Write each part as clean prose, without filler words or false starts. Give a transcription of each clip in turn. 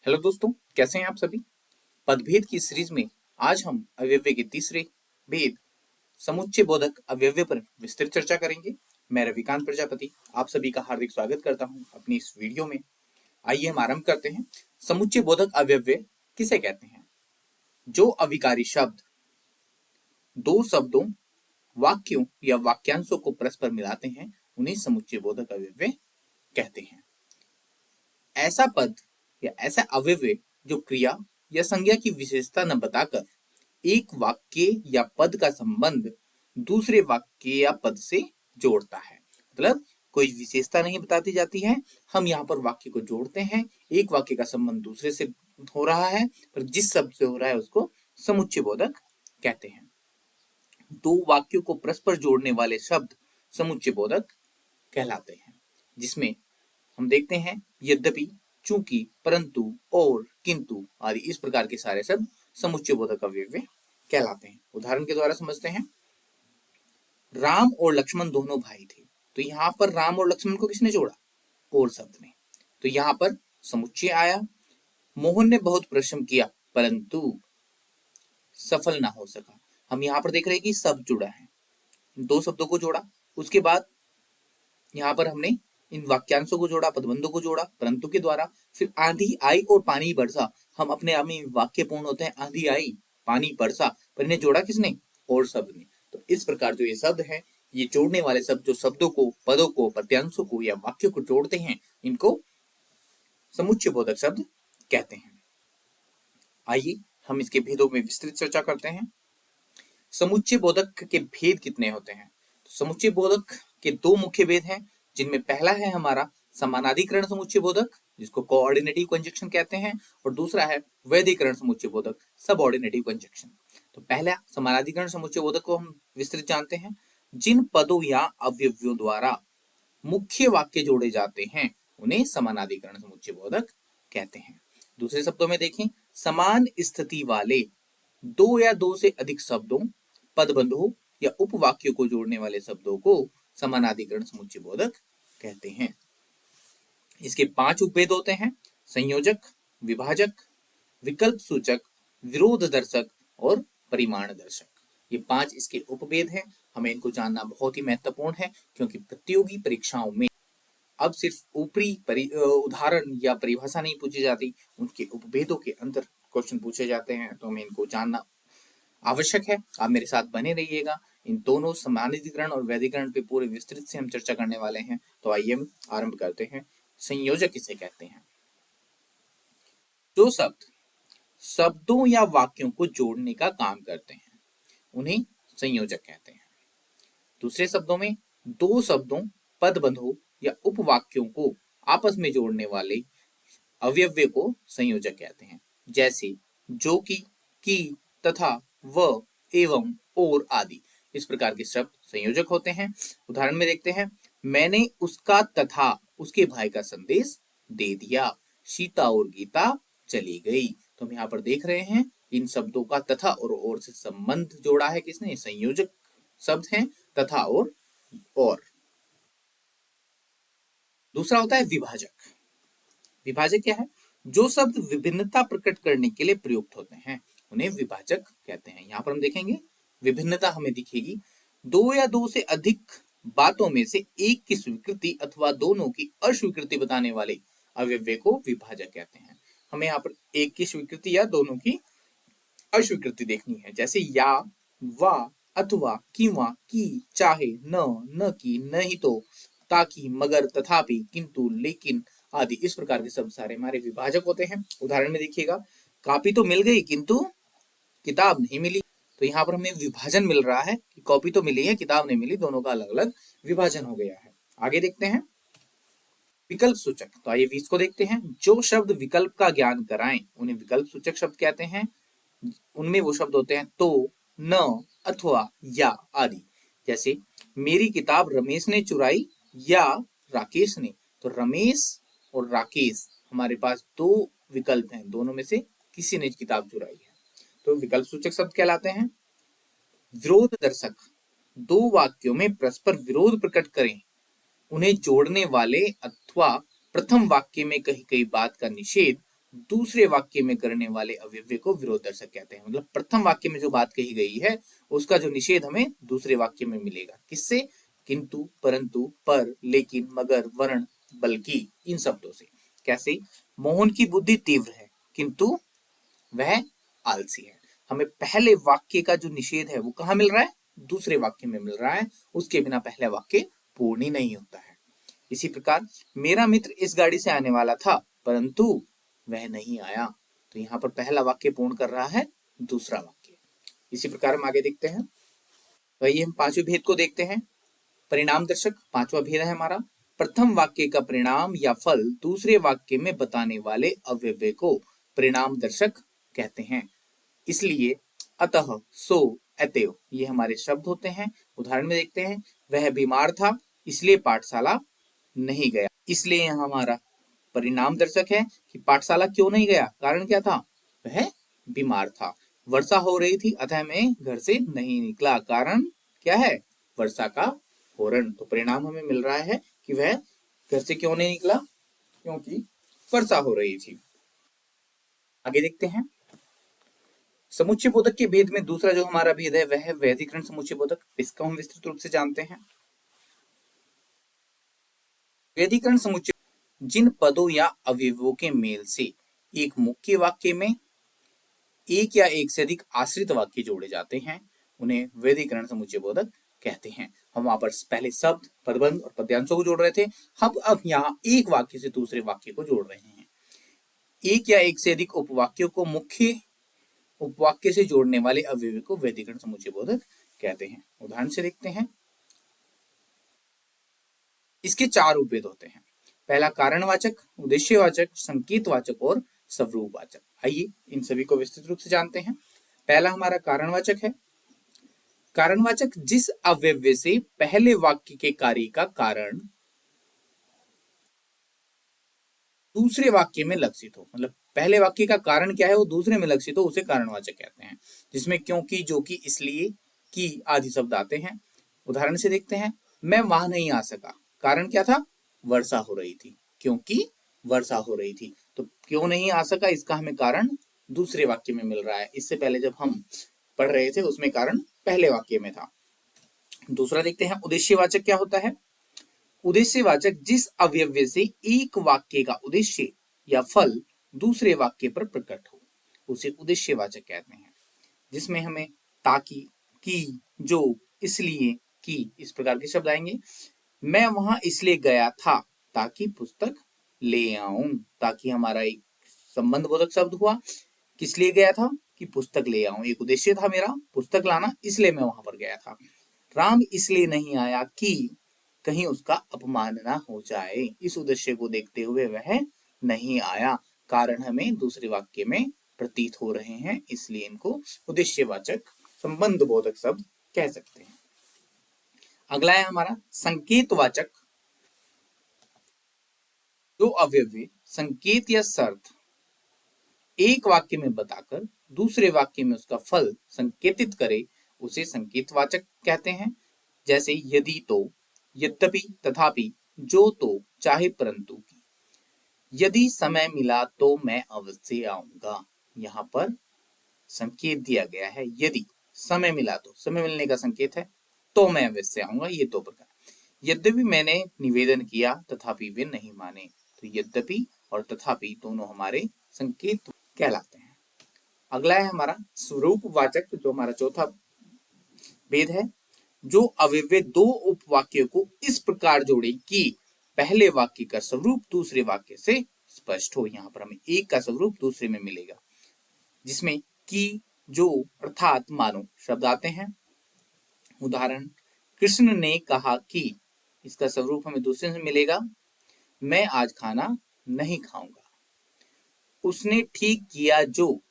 Hello दोस्तों, कैसे हैं आप सभी। पदभेद की सीरीज में आज हम अव्यव्य के तीसरे भेद समुच्चय बोधक अव्यव्य पर विस्तृत चर्चा करेंगे। मैं रविकांत प्रजापति आप सभी का हार्दिक स्वागत करता हूं अपनी इस वीडियो में। आइए हम आरंभ करते हैं। समुच्चय बोधक अव्यव्य किसे कहते हैं? जो अविकारी शब्द दो शब्दों, वाक्यों या वाक्यांशों को परस्पर मिलाते हैं उन्हें समुच्चय बोधक अव्यव्य कहते हैं। ऐसा पद या ऐसा अव्यव्य जो क्रिया या संज्ञा की विशेषता न बताकर एक वाक्य या पद का संबंध दूसरे वाक्य या पद से जोड़ता है। मतलब कोई विशेषता नहीं बताती जाती है, हम यहाँ पर वाक्य को जोड़ते हैं, एक वाक्य का संबंध दूसरे से हो रहा है, पर जिस शब्द से हो रहा है उसको समुच्चय बोधक कहते हैं। दो वाक्यों को परस्पर जोड़ने वाले शब्द समुच्चय बोधक कहलाते हैं, जिसमें हम देखते हैं यद्यपि, चूंकि, परंतु, और, किंतु आदि इस प्रकार के सारे शब्द समुच्चय बोधक अव्यव्य कहलाते हैं। उदाहरण के द्वारा समझते हैं। राम और लक्ष्मण दोनों भाई थे, तो यहाँ पर राम और लक्ष्मण को किसने जोड़ा? और शब्द ने। तो यहाँ पर समुच्चय आया। मोहन ने बहुत परिश्रम किया परंतु सफल ना हो सका। हम यहाँ पर देख रहे हैं कि शब्द जुड़ा है, दो शब्दों को जोड़ा, उसके बाद यहाँ पर हमने इन वाक्यांशों को जोड़ा, पदबंधों को जोड़ा परंतु के द्वारा। फिर आंधी आई और पानी बरसा, हम अपने आप में वाक्य पूर्ण होते हैं, आंधी आई पानी बरसा, पर इन्हें जोड़ा किसने? और शब्द ने। तो इस प्रकार जो ये शब्द है, ये जोड़ने वाले शब्द जो शब्दों को, पदों को, पद्यांशों को या वाक्यों को जोड़ते हैं, इनको समुच्चय बोधक शब्द कहते हैं। आइए हम इसके भेदों में विस्तृत चर्चा करते हैं। समुच्चय बोधक के भेद कितने होते हैं? तो समुच्चय बोधक के दो मुख्य भेद हैं, जिनमें पहला है हमारा समानाधिकरण समुच्चय बोधक, जिसको कोऑर्डिनेटिव कंजक्शन कहते हैं, और दूसरा है वैधिकरण समुच्चय बोधक, सबऑर्डिनेटिव कंजक्शन। तो पहला समानाधिकरण समुच्चय बोधक को हम विस्तृत जानते हैं। जिन पदों या अवयवों द्वारा मुख्य वाक्य जोड़े जाते हैं उन्हें समानाधिकरण समुच्चय बोधक कहते हैं। दूसरे शब्दों में देखें, समान स्थिति वाले दो या दो से अधिक शब्दों, पदबंधों या उपवाक्यों को जोड़ने वाले शब्दों को समानाधिकरण समुच्चय बोधक कहते हैं। इसके 5 उपभेद होते हैं: संयोजक, विभाजक, विकल्प सूचक, विरोध दर्शक और परिमाण दर्शक। ये 5 इसके उपभेद हैं। हमें इनको जानना बहुत ही महत्वपूर्ण है, क्योंकि प्रतियोगी परीक्षाओं में अब सिर्फ ऊपरी उदाहरण या परिभाषा नहीं पूछी जाती, उनके उपभेदों के अंदर क्वेश्चन पूछे जाते हैं। तो हमें इनको जानना आवश्यक है। आप मेरे साथ बने रहिएगा। इन दोनों समानाधिकरण और वैधिकरण पे पूरे विस्तृत से हम चर्चा करने वाले हैं। तो आइए हम आरंभ करते हैं। संयोजक किसे कहते हैं? जो शब्द शब्दों या वाक्यों को जोड़ने का काम करते हैं उन्हें संयोजक कहते हैं। दूसरे शब्दों में, दो शब्दों, पदबंधों या उपवाक्यों को आपस में जोड़ने वाले अवयव को संयोजक कहते हैं। जैसे जो की, तथा, व, एवं, और आदि इस प्रकार के शब्द संयोजक होते हैं। उदाहरण में देखते हैं। मैंने उसका तथा उसके भाई का संदेश दे दिया, सीता और गीता चली गई। तो हम यहाँ पर देख रहे हैं इन शब्दों का तथा और से संबंध जोड़ा है किसने? संयोजक शब्द हैं, तथा और। दूसरा होता है विभाजक। विभाजक क्या है? जो शब्द विभिन्नता प्रकट करने के लिए प्रयुक्त होते हैं उन्हें विभाजक कहते हैं। यहाँ पर हम देखेंगे विभिन्नता हमें दिखेगी। दो या दो से अधिक बातों में से एक की स्वीकृति अथवा दोनों की अस्वीकृति बताने वाले अव्यय को विभाजक कहते हैं। हमें यहाँ पर एक की स्वीकृति या दोनों की अस्वीकृति देखनी है। जैसे या, वा, अथवा, किंवा, की, चाहे, न की, नहीं तो, ताकि, मगर, तथापि, किंतु, लेकिन आदि इस प्रकार के शब्द सारे हमारे विभाजक होते हैं। उदाहरण में देखिएगा, कॉपी तो मिल गई किंतु किताब नहीं मिली। तो यहाँ पर हमें विभाजन मिल रहा है कि कॉपी तो मिली है, किताब नहीं मिली, दोनों का अलग अलग विभाजन हो गया है। आगे देखते हैं विकल्प सूचक। तो आइए इसको देखते हैं। जो शब्द विकल्प का ज्ञान कराएं उन्हें विकल्प सूचक शब्द कहते हैं। उनमें वो शब्द होते हैं तो, न, अथवा, या आदि। जैसे मेरी किताब रमेश ने चुराई या राकेश ने। तो रमेश और राकेश हमारे पास दो विकल्प हैं, दोनों में से किसी ने किताब चुराई है, तो विकल्प सूचक शब्द कहलाते हैं। विरोध दर्शक, दो वाक्यों में परस्पर विरोध प्रकट करें उन्हें जोड़ने वाले अथवा प्रथम वाक्य में कही गई बात का निषेध दूसरे वाक्य में करने वाले अव्यव्य को विरोध दर्शक कहते हैं। मतलब प्रथम वाक्य में जो बात कही गई है उसका जो निषेध हमें दूसरे वाक्य में मिलेगा। किससे? किंतु, परंतु, पर, लेकिन, मगर, वर्ण, बल्कि, इन शब्दों से। कैसे? मोहन की बुद्धि तीव्र है किंतु वह आलसी है। हमें पहले वाक्य का जो निषेध है वो कहाँ मिल रहा है? दूसरे वाक्य में मिल रहा है। उसके बिना पहला वाक्य पूर्ण ही नहीं होता है। इसी प्रकार मेरा मित्र इस गाड़ी से आने वाला था परंतु वह नहीं आया। तो यहाँ पर पहला वाक्य पूर्ण कर रहा है दूसरा वाक्य। इसी प्रकार हम आगे देखते हैं। वही हम पांचवें भेद को देखते हैं। परिणाम दर्शक पांचवा भेद है हमारा। प्रथम वाक्य का परिणाम या फल दूसरे वाक्य में बताने वाले अव्यय को परिणाम दर्शक कहते हैं। इसलिए, अतः, सो, अतएव ये हमारे शब्द होते हैं। उदाहरण में देखते हैं। वह बीमार था इसलिए पाठशाला नहीं गया। इसलिए यहाँ हमारा परिणाम दर्शक है कि पाठशाला क्यों नहीं गया, कारण क्या था? वह बीमार था। वर्षा हो रही थी अतः मैं घर से नहीं निकला, कारण क्या है? वर्षा का होरन। तो परिणाम हमें मिल रहा है कि वह घर से क्यों नहीं निकला, क्योंकि वर्षा हो रही थी। आगे देखते हैं। समुच्चय बोधक के भेद में दूसरा जो हमारा भेद है वह है वैधिकरण समुच्चय बोधक। इसको हम विस्तृत रूप से जानते हैं। वैधिकरण समुच्चय जिन पदों या अवयवों के मेल से एक मुख्य वाक्य में एक या एक से अधिक आश्रित वाक्य जोड़े जाते हैं उन्हें वैधिकरण समुच्चय बोधक कहते हैं। हम वहां पर पहले शब्द, पदबंध और पद्यांशों को जोड़ रहे थे। हम अब यहाँ एक वाक्य से दूसरे वाक्य को जोड़ रहे हैं। एक या एक से अधिक उपवाक्यों को मुख्य उपवाक्य से जोड़ने वाले अवयव को वैधिकरण समुच्चय बोधक कहते हैं। उदाहरण से देखते हैं। इसके चार उपभेद होते हैं। पहला कारणवाचक, उद्देश्यवाचक, संकेतवाचक और स्वरूपवाचक। आइए इन सभी को विस्तृत रूप से जानते हैं। पहला हमारा कारणवाचक है। कारणवाचक जिस अव्यय से पहले वाक्य के कार्य का कारण दूसरे वाक्य में लक्षित हो, मतलब पहले वाक्य का कारण क्या है वो दूसरे में लक्षित हो, उसे कारणवाचक कहते हैं। जिसमें क्योंकि, जो कि, इसलिए, कि आदि शब्द आते हैं। उदाहरण से देखते हैं। मैं वहां नहीं आ सका, कारण क्या था? वर्षा हो रही थी। क्योंकि वर्षा हो रही थी। तो क्यों नहीं आ सका इसका हमें कारण दूसरे वाक्य में मिल रहा है। इससे पहले जब हम पढ़ रहे थे उसमें कारण पहले वाक्य में था। दूसरा देखते हैं। उद्देश्यवाचक क्या होता है? उद्देश्यवाचक जिस अवयव से एक वाक्य का उद्देश्य या फल दूसरे वाक्य पर प्रकट हो उसे उद्देश्यवाचक कहते हैं। जिसमें हमें ताकि, कि, जो, इसलिए, कि इस प्रकार के शब्द आएंगे। मैं वहां इसलिए गया था ताकि पुस्तक ले आऊं। ताकि हमारा एक संबंध बोधक शब्द हुआ। किस लिए गया था? कि पुस्तक ले आऊं। एक उद्देश्य था मेरा पुस्तक लाना, इसलिए मैं वहां पर गया था। राम इसलिए नहीं आया कि कहीं उसका अपमान ना हो जाए। इस उद्देश्य को देखते हुए वह नहीं आया। कारण हमें दूसरे वाक्य में प्रतीत हो रहे हैं, इसलिए इनको उद्देश्यवाचक संबंध बोधक शब्द कह सकते हैं। अगला है हमारा संकेतवाचक। जो अव्यय संकेत या शर्त एक वाक्य में बताकर दूसरे वाक्य में उसका फल संकेतित करे उसे संकेतवाचक कहते हैं। जैसे यदि, तो, यद्यपि, तथापि, जो, तो, चाहे, परंतु की। यदि समय मिला तो मैं अवश्य आऊंगा। यहाँ पर संकेत दिया गया है। यदि समय मिला तो, समय मिलने का संकेत है, तो मैं अवश्य आऊंगा, ये तो प्रकार। यद्यपि मैंने निवेदन किया तथापि वे नहीं माने। तो यद्यपि और तथापि दोनों हमारे संकेत कहलाते हैं। अगला है हमारा स्वरूपवाचक, जो हमारा चौथा भेद है। जो अव्यय दो उपवाक्यों को इस प्रकार जोड़े कि पहले वाक्य का स्वरूप दूसरे वाक्य से स्पष्ट हो। यहाँ पर हमें एक का स्वरूप दूसरे में मिलेगा। जिसमें कि, जो, अर्थात, मानो शब्द आते हैं। उदाहरण, कृष्ण ने कहा कि, इसका स्वरूप हमें दूसरे से मिलेगा। मैं आज खाना नहीं खाऊंगा। उसने ठीक किया जो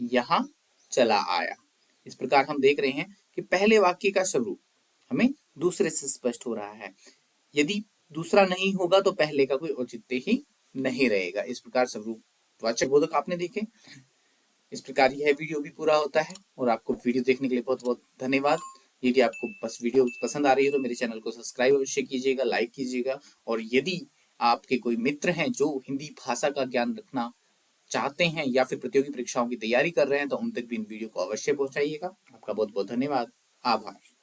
यहां चला आया। इस प्रकार हम देख रहे हैं कि पहले वाक्य का स्वरूप हमें दूसरे से स्पष्ट हो रहा है। यदि दूसरा नहीं होगा तो पहले का कोई औचित्य ही नहीं रहेगा। इस प्रकार स्वरूपवाचक बोधक आपने देखे। इस प्रकार यह वीडियो भी पूरा होता है और आपको वीडियो देखने के लिए बहुत बहुत धन्यवाद। यदि आपको बस वीडियो पसंद आ रही है तो मेरे चैनल को सब्सक्राइब अवश्य कीजिएगा, लाइक कीजिएगा। और यदि आपके कोई मित्र हैं जो हिंदी भाषा का ज्ञान रखना चाहते हैं या फिर प्रतियोगी परीक्षाओं की तैयारी कर रहे हैं तो उन तक भी इन वीडियो को अवश्य पहुंचाइएगा। आपका बहुत बहुत धन्यवाद। आभार।